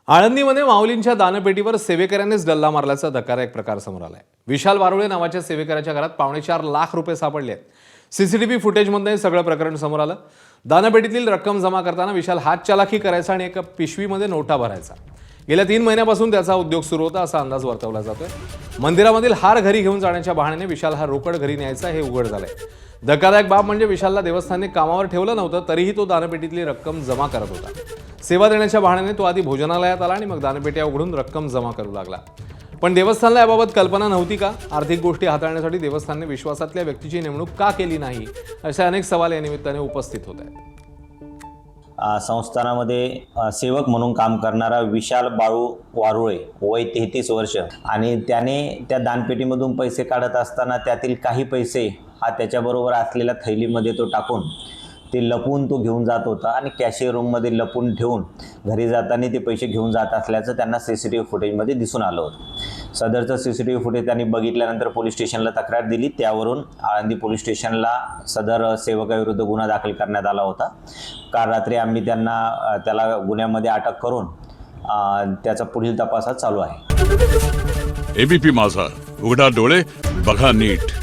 आळंदीमध्ये माऊलींच्या दानपेटीवर सेवेकऱ्यांनीच डल्ला मारल्याचा धक्कादायक प्रकार समोर आलाय। विशाल वारुळे नावाच्या सेवेकऱ्याच्या घरात 4.5 लाख रुपये सापडले आहेत। सीसीटीव्ही फुटेजमध्ये हे सगळं प्रकरण समोर आलं। दानपेटीतील रक्कम जमा करताना विशाल हातचलाखी करायचा आणि एका पिशवीमध्ये नोटा भरायचा। गेल्या 3 महिन्यापासून त्याचा उद्योग सुरू होता असा अंदाज वर्तवला जातोय। मंदिरामधील हार घरी घेऊन जाण्याच्या बहाण्याने विशाल हा रोकड घरी न्यायचा हे उघड झालंय। धक्कादायक बाब म्हणजे विशालला देवस्थानने कामावर ठेवलं नव्हतं, तरीही तो दानपेटीतली रक्कम जमा करत होता। सेवा देण्याच्या बहाण्याने तो आधी भोजनालयात आला आणि मग दानपेट्या उघडून रक्कम जमा करू लागला। पण देवस्थानला याबाबत कल्पना नव्हती का? आर्थिक गोष्टी हाताळण्यासाठी देवस्थानने विश्वासातल्या व्यक्तीची नेमणूक का केली नाही, असे अनेक सवाल या निमित्ताने उपस्थित होत आहेत। संस्थानामध्ये सेवक म्हणून काम करणारा विशाल बाळू वारुळे, वय 33 वर्ष, आणि त्याने त्या दानपेटीमधून पैसे काढत असताना त्यातील काही पैसे हा त्याच्याबरोबर असलेल्या थैलीमध्ये तो टाकून ते लपवून तो घेऊन जात होता आणि कॅशियर रूममध्ये लपवून ठेवून घरी जाताना ते पैसे घेऊन जात असल्याचं त्यांना सीसीटीव्ही फुटेजमध्ये दिसून आलं होतं। सदरचं सीसीटीव्ही फुटेज त्यांनी बघितल्यानंतर पोलीस स्टेशनला तक्रार दिली। त्यावरून आळंदी पोलीस स्टेशनला सदर सेवकाविरुद्ध गुन्हा दाखल करण्यात आला होता। काल रात्री आम्ही त्याला गुन्ह्यामध्ये अटक करून त्याचा पुढील तपास चालू आहे। एबीपी माझा, उघडा डोळे बघा नीट।